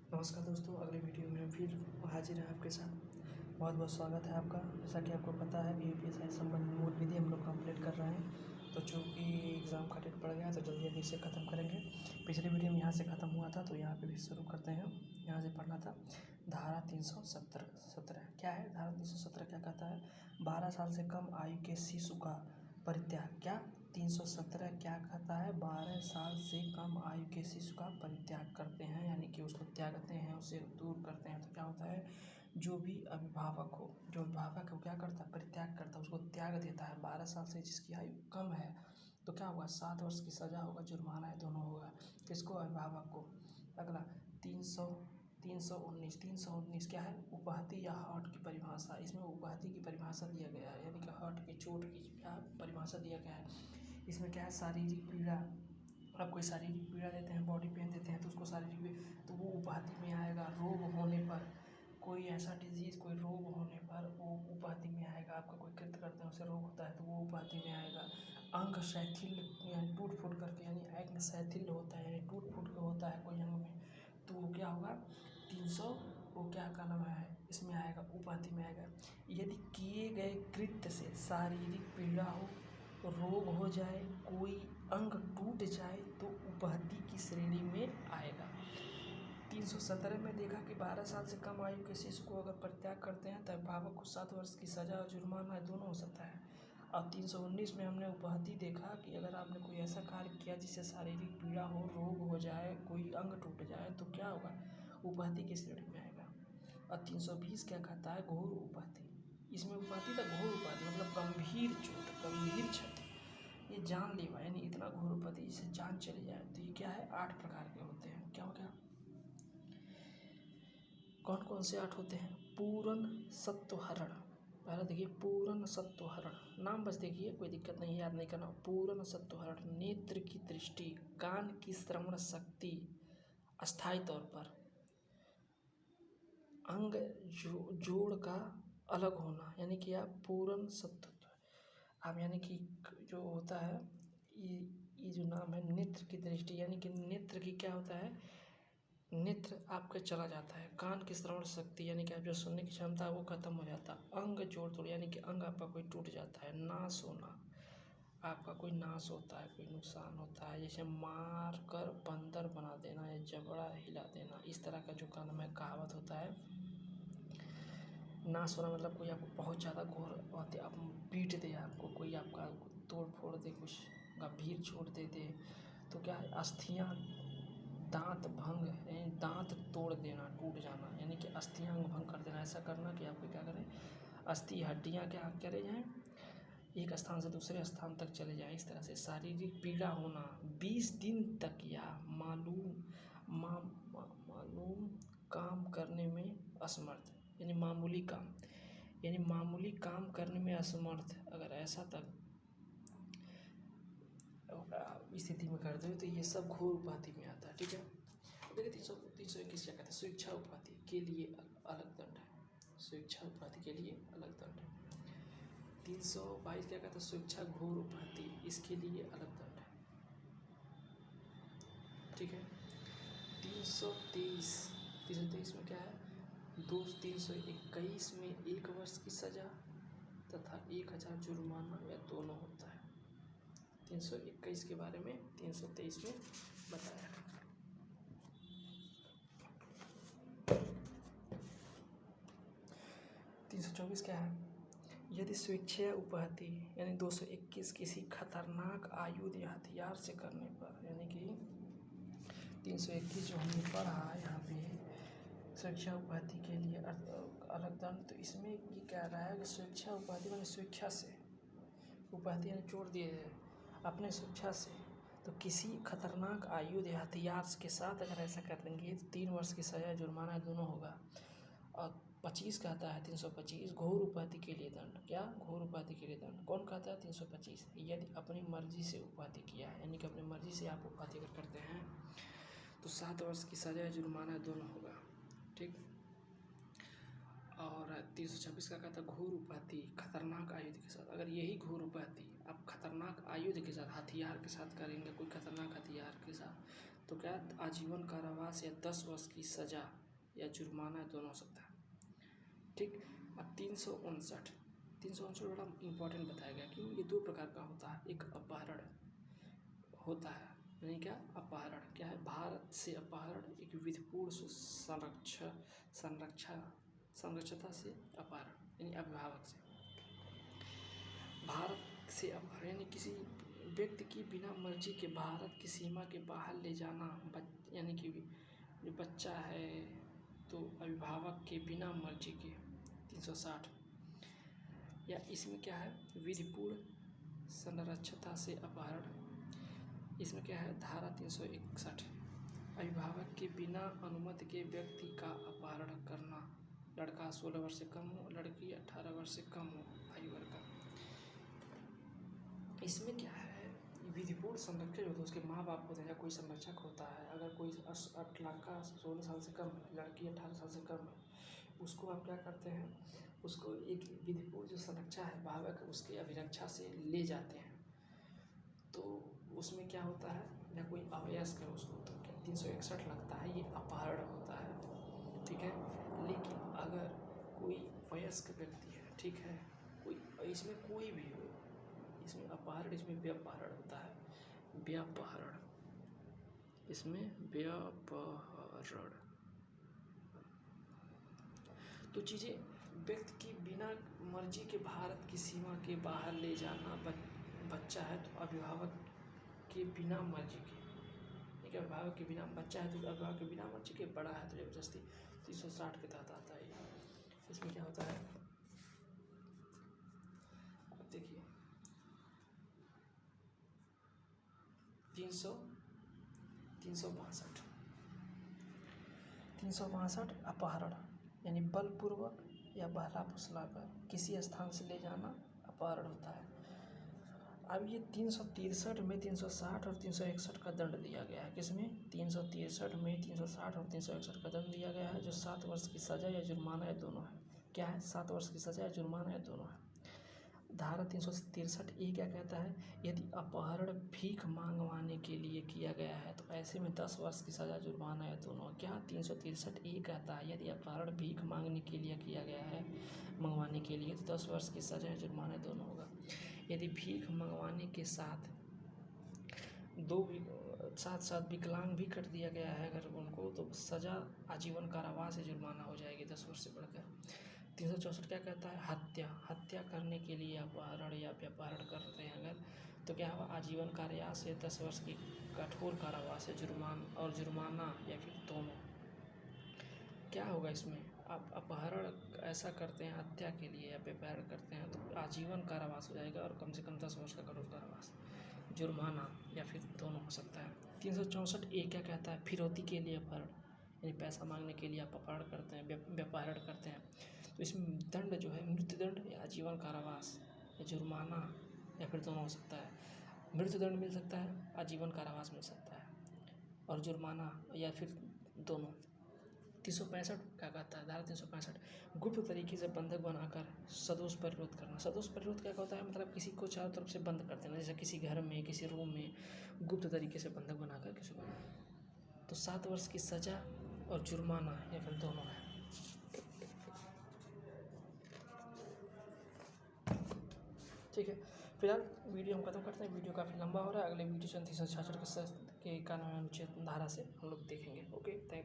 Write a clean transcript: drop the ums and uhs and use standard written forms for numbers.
नमस्कार दोस्तों, अगले वीडियो में हम फिर हाजिर हैं आपके साथ। बहुत बहुत स्वागत है आपका। जैसा कि आपको पता है BUPSI संबंधित मूल विधि हम लोग कंप्लीट कर रहे हैं। तो चूँकि एग्ज़ाम का डेट पड़ गया है तो जल्दी जल्दी इसे ख़त्म करेंगे। पिछले वीडियो में यहाँ से ख़त्म हुआ था तो यहाँ पे भी शुरू करते हैं। यहाँ से पढ़ना था धारा 317 क्या है। धारा 317 क्या कहता है? 12 साल से कम आयु के शिशु का परित्याग। क्या 317 क्या कहता है? 12 साल से कम आयु के शिशु का परित्याग करते हैं, यानी कि उसको त्यागते हैं, उसे दूर करते हैं। तो क्या होता है, जो भी अभिभावक हो, जो अभिभावक है वो क्या करता है? परित्याग करता है, उसको त्याग देता है। 12 साल से जिसकी आयु कम है तो क्या होगा? 7 वर्ष की सज़ा होगा, जुर्माना है, दोनों होगा। किसको? अभिभावक को। अगला 319 क्या है? उपहति या हर्ट की परिभाषा। इसमें उपहति की परिभाषा दिया गया है, यानी कि हर्ट की, चोट की क्या परिभाषा दिया गया है। इसमें क्या है? शारीरिक पीड़ा। आप कोई शारीरिक पीड़ा देते हैं, बॉडी पेन देते हैं तो उसको शारीरिक, तो वो उपहति में आएगा। रोग होने पर, कोई ऐसा डिजीज़, कोई रोग होने पर वो उपहति में आएगा। आपका कोई कृत्य करते हैं, उससे रोग होता है तो वो उपहति में आएगा। अंग शैथिल्य यानी टूट फूट करके, यानी अंग शैथिल्य होता है, यानी टूट फूट के होता है कोई अंग में, तो वो क्या होगा? 300 वो क्या का नाम है, इसमें आएगा, उपहति में आएगा। यदि किए गए कृत्य से शारीरिक पीड़ा हो, रोग हो जाए, कोई अंग टूट जाए तो उपहति की श्रेणी में आएगा। 317 में देखा कि 12 साल से कम आयु के शिशु को अगर परित्याग करते हैं तो अभिभावक को 7 वर्ष की सज़ा और जुर्माना दोनों हो सकता है। अब 319 में हमने उपहति देखा कि अगर आपने कोई ऐसा कार्य किया जिससे शारीरिक पीड़ा हो, रोग हो जाए, कोई अंग टूट जाए तो क्या होगा? उपहति की श्रेणी में आएगा। और 320 क्या कहता है? घोर उपहति। इसमें उपहति था घोर उपहति, मतलब गंभीर चोट, गंभीर क्षति, ये जानलेवा, यानी इतना घोर उपहति जिससे जान चली जाए। तो ये क्या है? 8 प्रकार के होते हैं। क्या हो गया? कौन कौन से 8 होते हैं? पूर्ण सत्वहरण। पहले देखिए, पूर्ण सत्वहरण, नाम बस देखिए, कोई दिक्कत नहीं है, याद नहीं करना। पूर्ण सत्वहरण, नेत्र की दृष्टि, कान की श्रवण शक्ति अस्थायी तौर पर, अंग जोड़ का अलग होना, यानी कि आप पूर्ण सत्व, आप यानी कि जो होता है ये जो नाम है नेत्र की दृष्टि, यानी कि नेत्र की क्या होता है? नेत्र आपका चला जाता है। कान की श्रवण शक्ति, यानी कि आप जो सुनने की क्षमता है वो खत्म हो जाता है। अंग जोड़ तोड़, यानी कि अंग आपका कोई टूट जाता है। नाश होना, आपका कोई नाश होता है, कोई नुकसान होता है, जैसे मार कर बंदर बना देना या जबड़ा हिला देना, इस तरह का जो का नाम है कहावत होता है। नाश होना मतलब कोई आपको बहुत ज़्यादा घोर आप पीट दे, आपको कोई आपका तोड़ फोड़ दे, कुछ गंभीर चोट दे दे तो क्या है? अस्थियाँ, दांत भंग, यानी दांत तोड़ देना, टूट जाना, यानी कि अस्थियाँ अंग भंग कर देना। ऐसा करना कि आपको क्या करें? अस्थि हड्डियाँ क्या करे जाएँ, एक स्थान से दूसरे स्थान तक चले जाएँ। इस तरह से शारीरिक पीड़ा होना 20 दिन तक या मालूम काम करने में असमर्थ, यानी मामूली काम, यानी मामूली काम करने में असमर्थ, अगर ऐसा तक स्थिति में कर दो तो ये सब घोर उपहति में आता है। ठीक है, देखिए 321 क्या कहते हैं? स्वेच्छा उपहति के लिए अलग दंड है। स्वेच्छा उपहति के लिए अलग दंड है। 322 क्या कहता है? स्वेच्छा घोर उपहति, इसके लिए अलग दंड है। ठीक है, 323 में क्या है? 321 में 1 वर्ष की सज़ा तथा 1000 जुर्माना या दोनों होता है। 321 के बारे में 323 में बताया है। 324 क्या है? यदि स्वेच्छा उपहति यानी 221 किसी खतरनाक आयुध या हथियार से करने पर, यानी कि 321 जो हमने पढ़ा है यहाँ पे स्वेच्छा उपहति के लिए अलग दंड, तो इसमें ये कह रहा है कि स्वेच्छा उपहति माने स्वेच्छा से, उपहति यानी चोट दिए अपने स्वेच्छा से, तो किसी खतरनाक आयुध या हथियार के साथ अगर ऐसा कर देंगे तो 3 वर्ष की सज़ा, जुर्माना दोनों होगा। और 25 कहता है 325 घोर उपहति के लिए दंड। क्या? घोर उपहति के लिए दंड। कौन कहता है? 325 यदि अपनी मर्जी से उपहति किया है, यानी कि अपनी मर्जी से आप उपहति अगर करते हैं तो 7 वर्ष की सज़ा या जुर्माना दोनों होगा। ठीक, और 326 का कहता है घोर उपहति खतरनाक आयुध के साथ। अगर यही घोर उपहति आप खतरनाक आयुध के साथ, हथियार के साथ करेंगे, कोई खतरनाक हथियार के साथ, तो क्या आजीवन कारावास या 10 वर्ष की सज़ा या जुर्माना दोनों हो सकता है। ठीक। अब 359 बड़ा इम्पोर्टेंट बताया गया कि ये 2 प्रकार का होता है। एक अपहरण होता है, यानी क्या अपहरण क्या है, भारत से अपहरण, एक विधिपूर्ण संरक्षता से अपहरण यानी अभिभावक से। भारत से अपहरण यानी किसी व्यक्ति की बिना मर्जी के भारत की सीमा के बाहर ले जाना, यानी कि जो बच्चा है तो अभिभावक के बिना मर्जी के 360। या इसमें क्या है, विधिपूर्ण संरक्षता से अपहरण। इसमें क्या है, धारा 361, अभिभावक के बिना अनुमति के व्यक्ति का अपहरण करना। लड़का 16 वर्ष से कम हो, लड़की 18 वर्ष से कम हो आयु वर्ग का। इसमें क्या है, विधिपूर्ण संरक्षण होता है, उसके माँ बाप होते हैं या कोई संरक्षक होता है। अगर कोई लड़का 16 साल से कम है, लड़की 18 साल से कम है, उसको आप क्या करते हैं, उसको एक विधिपूर्ण जो संरक्षा है अभिभावक उसके अभिरक्षा से ले जाते हैं। तो उसमें क्या होता है, या कोई अवयस्क है उसको तो 361 लगता है, ये अपहरण होता है। ठीक है। लेकिन अगर कोई वयस्क व्यक्ति है, ठीक है, कोई इसमें कोई भी हो, इसमें अपहरण, इसमें व्यापहरण होता है, व्यापहरण, इसमें व्यापहरण। तो चीज़ें व्यक्ति की बिना मर्जी के भारत की सीमा के बाहर ले जाना, बच्चा है तो अभिभावक के बिना मर्जी के, ठीक है, अभिभावक के बिना, बच्चा है तो अभिभावक के बिना मर्जी के, बड़ा है तो जबरदस्ती 360 के तहत आता है। इसमें क्या होता है, अब देखिए 362 अपहरण यानी बलपूर्वक या बहला फुसलाकर किसी स्थान से ले जाना अपहरण होता है। अब ये 363 में 360 और 361 का दंड दिया गया है। किसमें, 363 में 360 और 361 का दंड दिया गया है, जो 7 वर्ष की सज़ा या जुर्माना या दोनों है। क्या है, 7 वर्ष की सज़ा या जुर्माना या दोनों है। धारा 363 ये क्या कहता है, यदि अपहरण भीख मांगवाने के लिए किया गया है तो ऐसे में 10 वर्ष की सज़ा जुर्माना या दोनों। क्या 363 ये कहता है, यदि अपहरण भीख मांगने के लिए किया गया है, मंगवाने के लिए, तो 10 वर्ष की सज़ा या जुर्माना दोनों होगा। यदि भीख मंगवाने के साथ साथ विकलांग भी कर दिया गया है अगर उनको, तो सज़ा आजीवन कारावास या जुर्माना हो जाएगी 10 वर्ष से बढ़कर। 364 क्या कहता है, हत्या करने के लिए अपहरण या व्यापहरण करते हैं अगर, तो क्या होगा, आजीवन कारावास या 10 वर्ष की कठोर कारावास या जुर्माना या फिर दोनों। क्या होगा इसमें, आप अपहरण ऐसा करते हैं हत्या के लिए या व्यापहरण करते हैं तो आजीवन कारावास हो जाएगा और कम से कम 10 वर्ष का कठोर कारावास, जुर्माना या फिर दोनों हो सकता है। 364 ए क्या कहता है, फिरौती के लिए अपहरण, यानी पैसा मांगने के लिए आप अपहरण करते हैं, व्यापहरण करते हैं, तो इसमें दंड जो है मृत्युदंड या आजीवन कारावास या जुर्माना या फिर दोनों हो सकता है। मृत्युदंड मिल सकता है, आजीवन कारावास मिल सकता है, और जुर्माना या फिर दोनों। 365 क्या कहता है, धारा 365 गुप्त तरीके से बंधक बनाकर सदोष परिरोध करना। सदोष परिरोध क्या होता है, मतलब किसी को चारों तरफ से बंद कर देना, जैसे किसी घर में, किसी रूम में गुप्त तरीके से बंधक बनाकर किसी को, तो 7 वर्ष की सज़ा और जुर्माना या फिर दोनों है। ठीक है, फिलहाल वीडियो हम खत्म करते हैं, वीडियो काफ़ी लंबा हो रहा है। अगले वीडियो से 366 के कानून अनुच्छेद धारा से हम लोग देखेंगे। Okay, thank you.